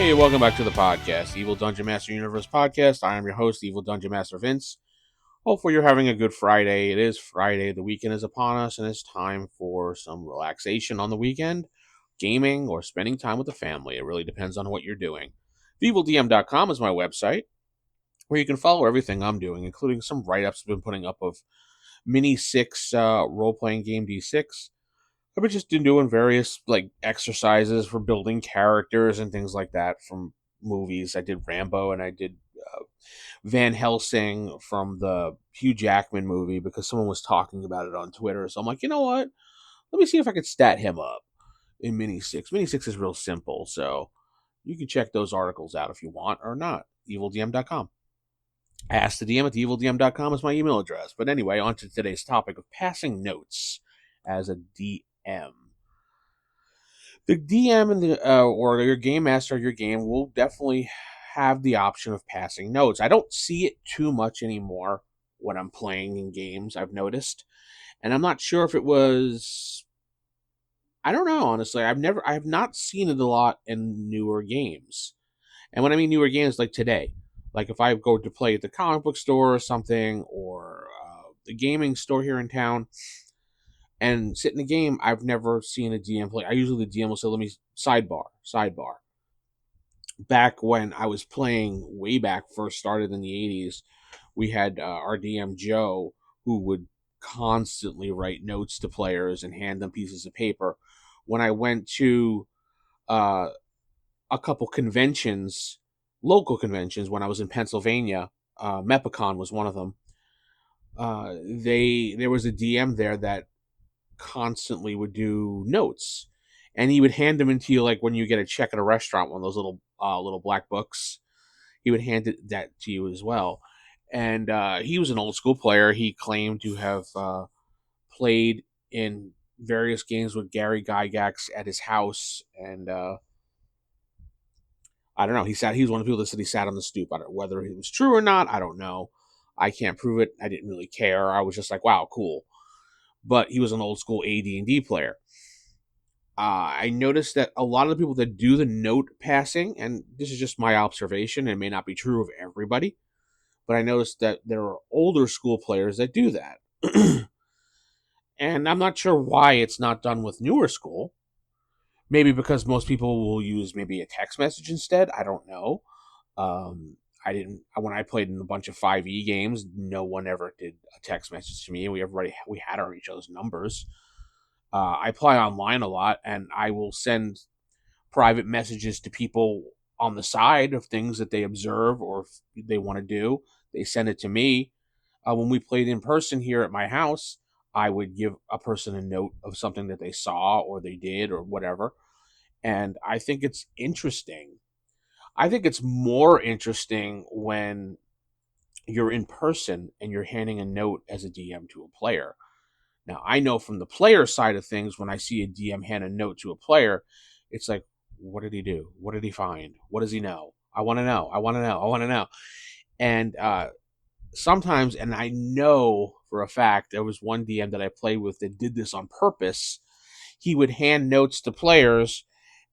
Hey, welcome back to the podcast, Evil Dungeon Master Universe Podcast. I am your host, Evil Dungeon Master Vince. Hopefully you're having a good Friday. It is Friday, the weekend is upon us, and it's time for some relaxation on the weekend, gaming, or spending time with the family. It really depends on what you're doing. TheEvilDM.com is my website, where you can follow everything I'm doing, including some write-ups I've been putting up of Mini 6 role-playing game D6. I've just been doing various exercises for building characters and things like that from movies. I did Rambo and I did Van Helsing from the Hugh Jackman movie because someone was talking about it on Twitter. So I'm like, you know what? Let me see if I could stat him up in Mini 6. Mini 6 is real simple, so you can check those articles out if you want or not. EvilDM.com. Ask the DM at theevildm.com is my email address. But anyway, on to today's topic of passing notes as a DM. The DM and or your game master of your game will definitely have the option of passing notes. I don't see it too much anymore when I'm playing in games, I've noticed. And I'm not sure if it was, I don't know, honestly. I have not seen it a lot in newer games. And when I mean newer games, like today, like if I go to play at the comic book store or something, or the gaming store here in town, and sit in the game, I've never seen a DM play. I usually the DM will say, "Let me sidebar." Back when I was playing, way back first started in the '80s, we had our DM Joe who would constantly write notes to players and hand them pieces of paper. When I went to uh, a couple conventions, local conventions, when I was in Pennsylvania, Mepicon was one of them. There was a DM there that constantly would do notes, and he would hand them into you like when you get a check at a restaurant, one of those little black books. He would hand that to you as well. And he was an old school player. He claimed to have played in various games with Gary Gygax at his house, and I don't know. He was one of the people that said he sat on the stoop. I don't know whether it was true or not. I don't know. I can't prove it. I didn't really care. I was just like, wow, cool. But he was an old school AD&D player. I noticed that a lot of the people that do the note passing, and this is just my observation, and it may not be true of everybody, but I noticed that there are older school players that do that. And I'm not sure why it's not done with newer school. Maybe because most people will use maybe a text message instead. I don't know. I didn't when I played in a bunch of 5e games, no one ever did a text message to me. We had each other's numbers. I play online a lot, and I will send private messages to people on the side of things that they observe or if they want to do. They send it to me. When we played in person here at my house, I would give a person a note of something that they saw or they did or whatever. And I think it's interesting. I think it's more interesting when you're in person and you're handing a note as a DM to a player. Now, I know from the player side of things, when I see a DM hand a note to a player, it's like, what did he do? What did he find? What does he know? I want to know. I want to know. I want to know. And sometimes, and I know for a fact, there was one DM that I played with that did this on purpose. He would hand notes to players,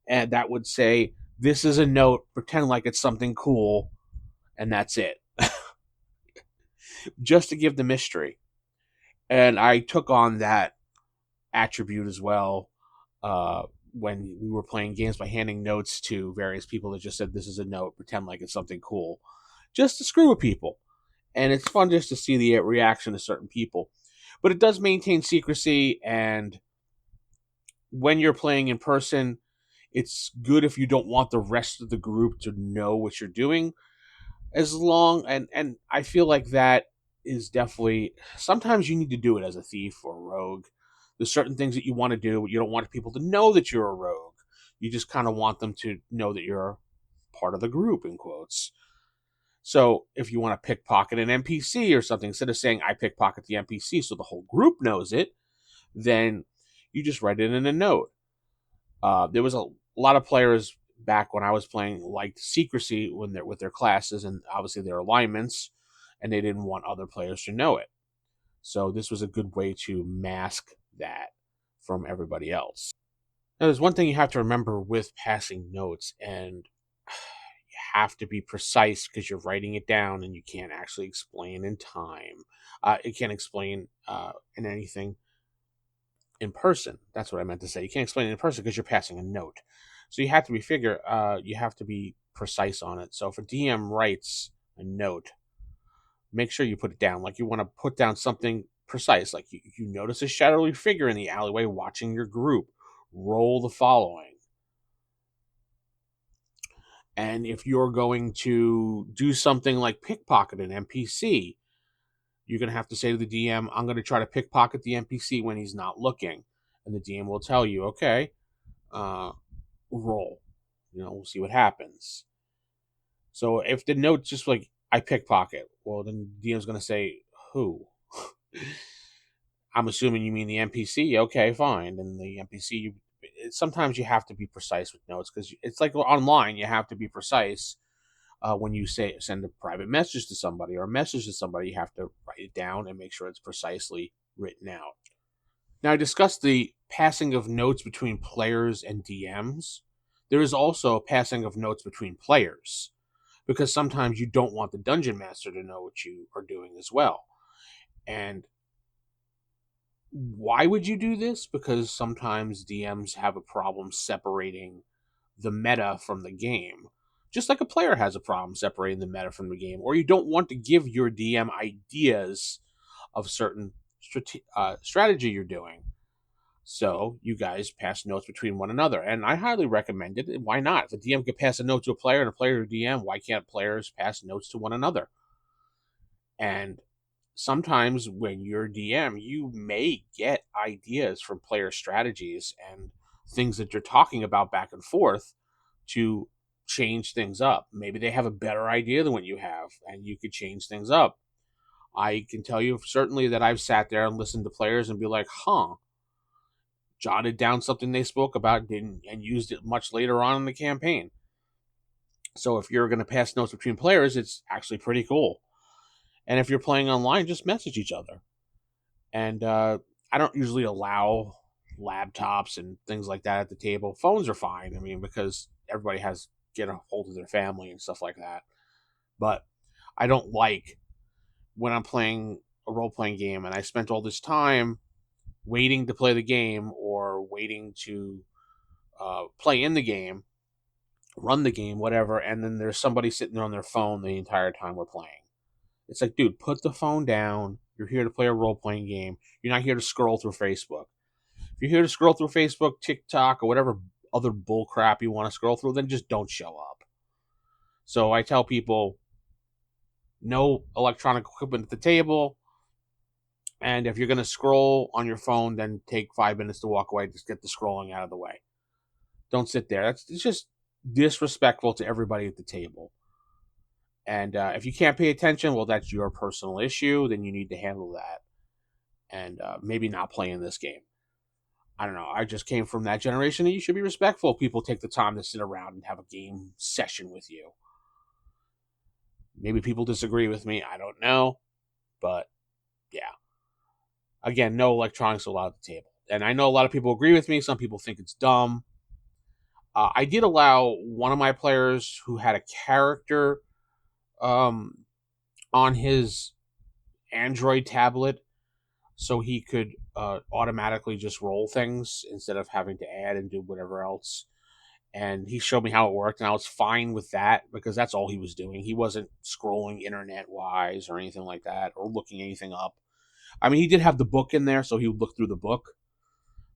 and that would say, "This is a note. Pretend like it's something cool," and that's it, just to give the mystery. And I took on that attribute as well when we were playing games by handing notes to various people that just said, "This is a note. Pretend like it's something cool," just to screw with people. And it's fun just to see the reaction of certain people. But it does maintain secrecy, and when you're playing in person, it's good if you don't want the rest of the group to know what you're doing. As long and I feel like that is definitely, sometimes you need to do it as a thief or a rogue. There's certain things that you want to do, but you don't want people to know that you're a rogue. You just kind of want them to know that you're part of the group, in quotes. So if you want to pickpocket an NPC or something, instead of saying I pickpocket the NPC so the whole group knows it, then you just write it in a note. There was a lot of players back when I was playing liked secrecy when they're with their classes and obviously their alignments, and they didn't want other players to know it. So this was a good way to mask that from everybody else. Now, there's one thing you have to remember with passing notes, and have to be precise because you're writing it down and you can't actually explain in time. You can't explain in anything in person. That's what I meant to say. You can't explain it in person because you're passing a note. So you have to you have to be precise on it. So if a DM writes a note, make sure you put it down. Like you want to put down something precise. Like you notice a shadowy figure in the alleyway watching your group. Roll the following. And if you're going to do something like pickpocket an NPC, you're going to have to say to the DM, I'm going to try to pickpocket the NPC when he's not looking. And the DM will tell you, okay, roll. We'll see what happens. So if the note's just like, I pickpocket, well, then the DM's going to say, who? I'm assuming you mean the NPC. Okay, fine. And the NPC, sometimes you have to be precise with notes because it's like online, you have to be precise. When you send a private message to somebody or a message to somebody, you have to write it down and make sure it's precisely written out. Now, I discussed the passing of notes between players and DMs. There is also passing of notes between players because sometimes you don't want the dungeon master to know what you are doing as well. And why would you do this? Because sometimes DMs have a problem separating the meta from the game. Just like a player has a problem separating the meta from the game, or you don't want to give your DM ideas of certain strategy you're doing. So you guys pass notes between one another, and I highly recommend it. Why not? If a DM could pass a note to a player and a player to a DM, why can't players pass notes to one another? And sometimes when you're DM, you may get ideas from player strategies and things that you're talking about back and forth to change things up. Maybe they have a better idea than what you have, and you could change things up. I can tell you certainly that I've sat there and listened to players and be like, jotted down something they spoke about didn't and used it much later on in the campaign. So if you're going to pass notes between players, it's actually pretty cool. And if you're playing online, just message each other. And I don't usually allow laptops and things like that at the table. Phones are fine. I mean, because everybody has get a hold of their family and stuff like that. But I don't like when I'm playing a role playing game and I spent all this time waiting to play the game or waiting to play in the game, run the game, whatever, and then there's somebody sitting there on their phone the entire time we're playing. It's like, dude, put the phone down. You're here to play a role playing game. You're not here to scroll through Facebook. If you're here to scroll through Facebook, TikTok, or whatever other bull crap you want to scroll through, then just don't show up. So I tell people, no electronic equipment at the table. And if you're going to scroll on your phone, then take 5 minutes to walk away. Just get the scrolling out of the way. Don't sit there. It's just disrespectful to everybody at the table. And if you can't pay attention, well, that's your personal issue. Then you need to handle that. And maybe not play in this game. I don't know. I just came from that generation, and you should be respectful. People take the time to sit around and have a game session with you. Maybe people disagree with me. I don't know. But yeah. Again, no electronics allowed at the table. And I know a lot of people agree with me. Some people think it's dumb. I did allow one of my players who had a character on his Android tablet so he could automatically just roll things instead of having to add and do whatever else. And he showed me how it worked, and I was fine with that because that's all he was doing. He wasn't scrolling internet wise or anything like that or looking anything up. I mean, he did have the book in there, so he would look through the book,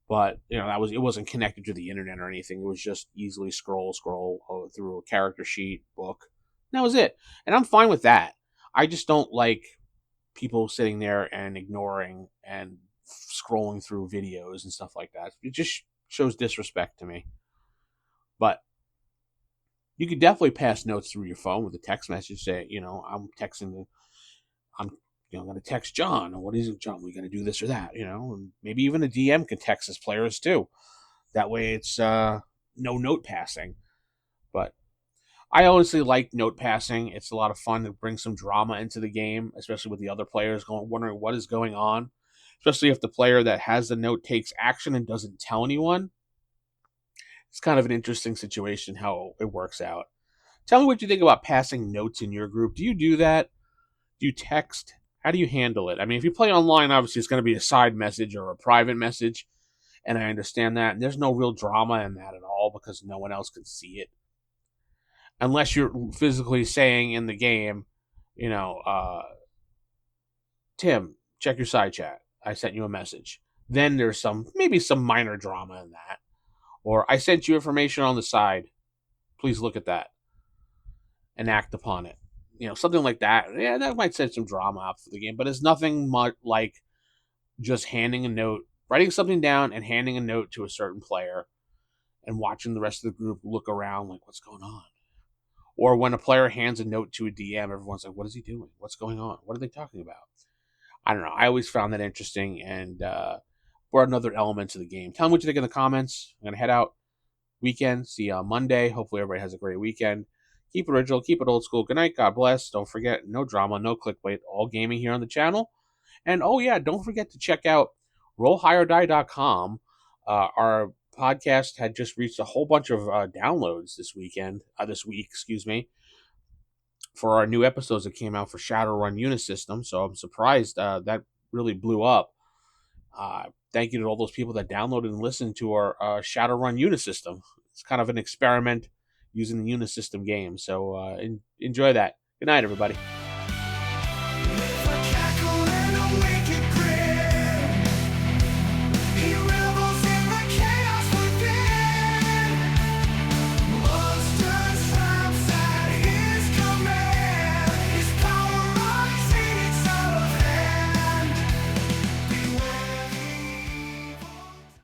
but it wasn't connected to the internet or anything. It was just easily scroll through a character sheet book. And that was it, and I'm fine with that. I just don't like people sitting there and ignoring and scrolling through videos and stuff like that. It just shows disrespect to me. But you could definitely pass notes through your phone with a text message. Say, I'm going to text John. What is it, John? We're going to do this or that, and maybe even a DM can text his players too. That way it's no note passing. But I honestly like note passing. It's a lot of fun to bring some drama into the game, especially with the other players wondering what is going on. Especially if the player that has the note takes action and doesn't tell anyone. It's kind of an interesting situation how it works out. Tell me what you think about passing notes in your group. Do you do that? Do you text? How do you handle it? I mean, if you play online, obviously it's going to be a side message or a private message, and I understand that. And there's no real drama in that at all because no one else can see it. Unless you're physically saying in the game, you know, Tim, check your side chat. I sent you a message. Then there's maybe some minor drama in that. Or I sent you information on the side. Please look at that and act upon it. Something like that. Yeah, that might set some drama up for the game, but it's nothing much like just handing a note, writing something down and handing a note to a certain player and watching the rest of the group look around like, what's going on? Or when a player hands a note to a DM, everyone's like, what is he doing? What's going on? What are they talking about? I don't know. I always found that interesting and brought another element to the game. Tell me what you think in the comments. I'm going to head out weekend. See you on Monday. Hopefully everybody has a great weekend. Keep it original. Keep it old school. Good night. God bless. Don't forget, no drama, no clickbait. All gaming here on the channel. And oh yeah, don't forget to check out rollhighordie.com. Our podcast had just reached a whole bunch of downloads this week, excuse me, for our new episodes that came out for Shadowrun Unisystem. So I'm surprised that really blew up. Thank you to all those people that downloaded and listened to our Shadowrun Unisystem. It's kind of an experiment using the Unisystem game. So enjoy that. Good night, everybody.